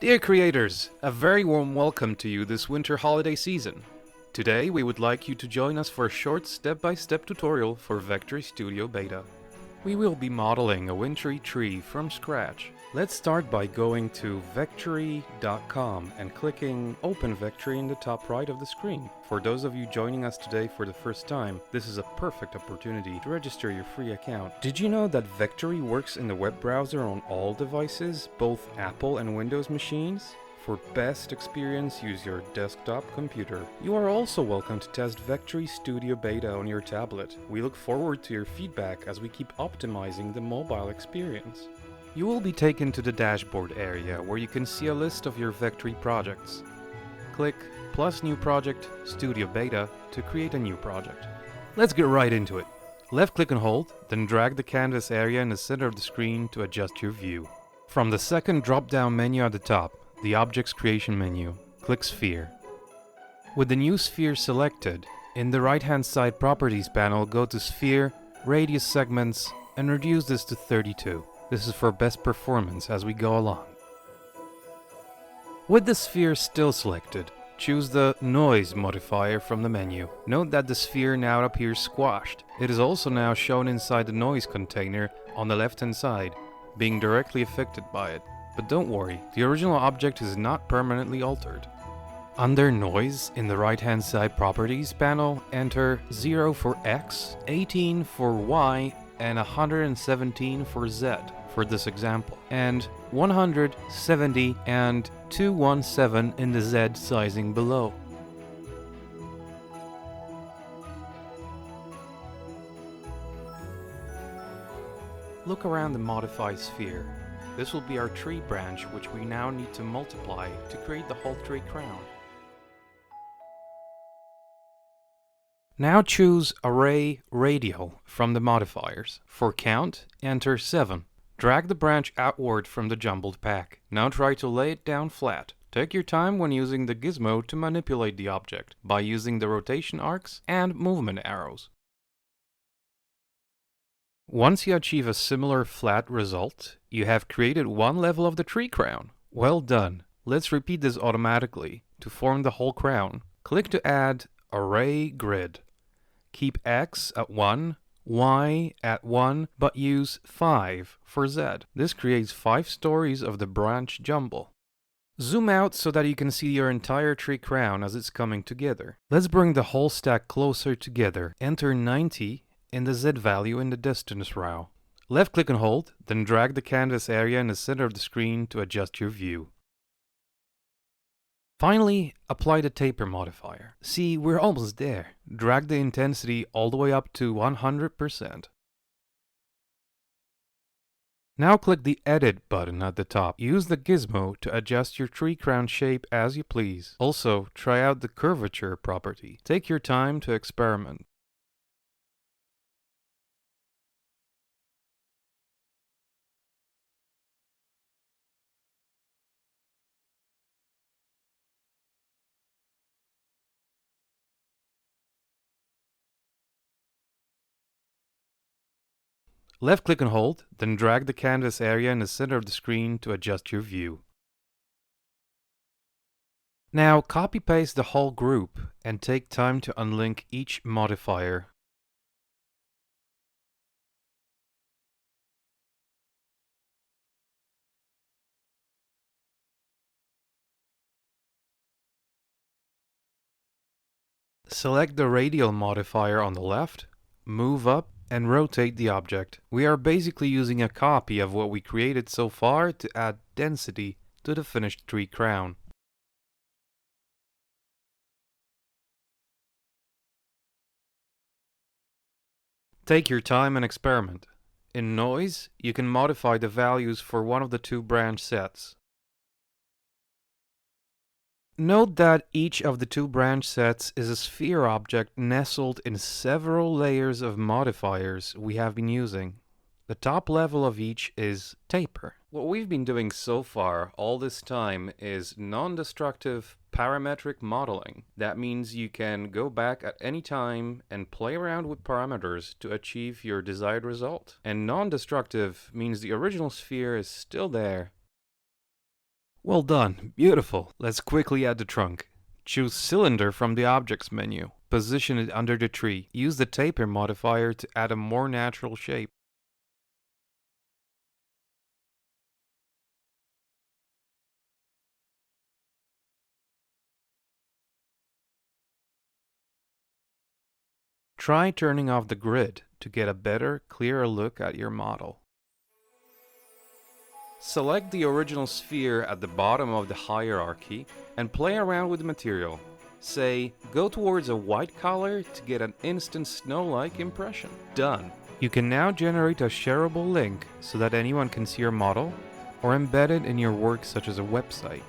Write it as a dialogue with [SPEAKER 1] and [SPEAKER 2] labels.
[SPEAKER 1] Dear creators, a very warm welcome to you this winter holiday season. Today we would like you to join us for a short step-by-step tutorial for Vectary Studio Beta. We will be modeling a wintry tree from scratch. Let's start by going to Vectary.com and clicking Open Vectary in the top right of the screen. For those of you joining us today for the first time, this is a perfect opportunity to register your free account. Did you know that Vectary works in the web browser on all devices, both Apple and Windows machines? For best experience, use your desktop computer. You are also welcome to test Vectary Studio Beta on your tablet. We look forward to your feedback as we keep optimizing the mobile experience. You will be taken to the dashboard area where you can see a list of your Vectary projects. Click plus new project, Studio Beta to create a new project. Let's get right into it. Left click and hold, then drag the canvas area in the center of the screen to adjust your view. From the second drop-down menu at the top, the Objects Creation menu, click Sphere. With the new sphere selected, in the right-hand side Properties panel, go to Sphere, Radius Segments, and reduce this to 32. This is for best performance as we go along. With the sphere still selected, choose the Noise modifier from the menu. Note that the sphere now appears squashed. It is also now shown inside the noise container on the left-hand side, being directly affected by it. But don't worry, the original object is not permanently altered. Under Noise, in the right-hand side Properties panel, enter 0 for X, 18 for Y, and 117 for Z for this example, and 170 and 217 in the Z sizing below. Look around the Modify sphere. This will be our tree branch, which we now need to multiply to create the whole tree crown. Now choose Array-Radial from the modifiers. For count, enter 7. Drag the branch outward from the jumbled pack. Now try to lay it down flat. Take your time when using the gizmo to manipulate the object by using the rotation arcs and movement arrows. Once you achieve a similar flat result, you have created one level of the tree crown. Well done. Let's repeat this automatically. To form the whole crown, click to add Array Grid. Keep X at 1, Y at 1, but use 5 for Z. This creates 5 stories of the branch jumble. Zoom out so that you can see your entire tree crown as it's coming together. Let's bring the whole stack closer together. Enter 90 in the Z value in the distance row. Left click and hold, then drag the canvas area in the center of the screen to adjust your view. Finally, apply the taper modifier. See, we're almost there. Drag the intensity all the way up to 100%. Now click the Edit button at the top. Use the gizmo to adjust your tree crown shape as you please. Also, try out the curvature property. Take your time to experiment. Left click and hold, then drag the canvas area in the center of the screen to adjust your view. Now copy-paste the whole group and take time to unlink each modifier. Select the radial modifier on the left, move up, and rotate the object. We are basically using a copy of what we created so far to add density to the finished tree crown. Take your time and experiment. In Noise, you can modify the values for one of the two branch sets. Note that each of the two branch sets is a sphere object nestled in several layers of modifiers we have been using. The top level of each is taper. What we've been doing so far all this time is non-destructive parametric modeling. That means you can go back at any time and play around with parameters to achieve your desired result. And non-destructive means the original sphere is still there. Well done, beautiful. Let's quickly add the trunk. Choose Cylinder from the Objects menu. Position it under the tree. Use the Taper modifier to add a more natural shape. Try turning off the grid to get a better, clearer look at your model. Select the original sphere at the bottom of the hierarchy and play around with the material. Say, go towards a white color to get an instant snow-like impression. Done. You can now generate a shareable link so that anyone can see your model or embed it in your work such as a website.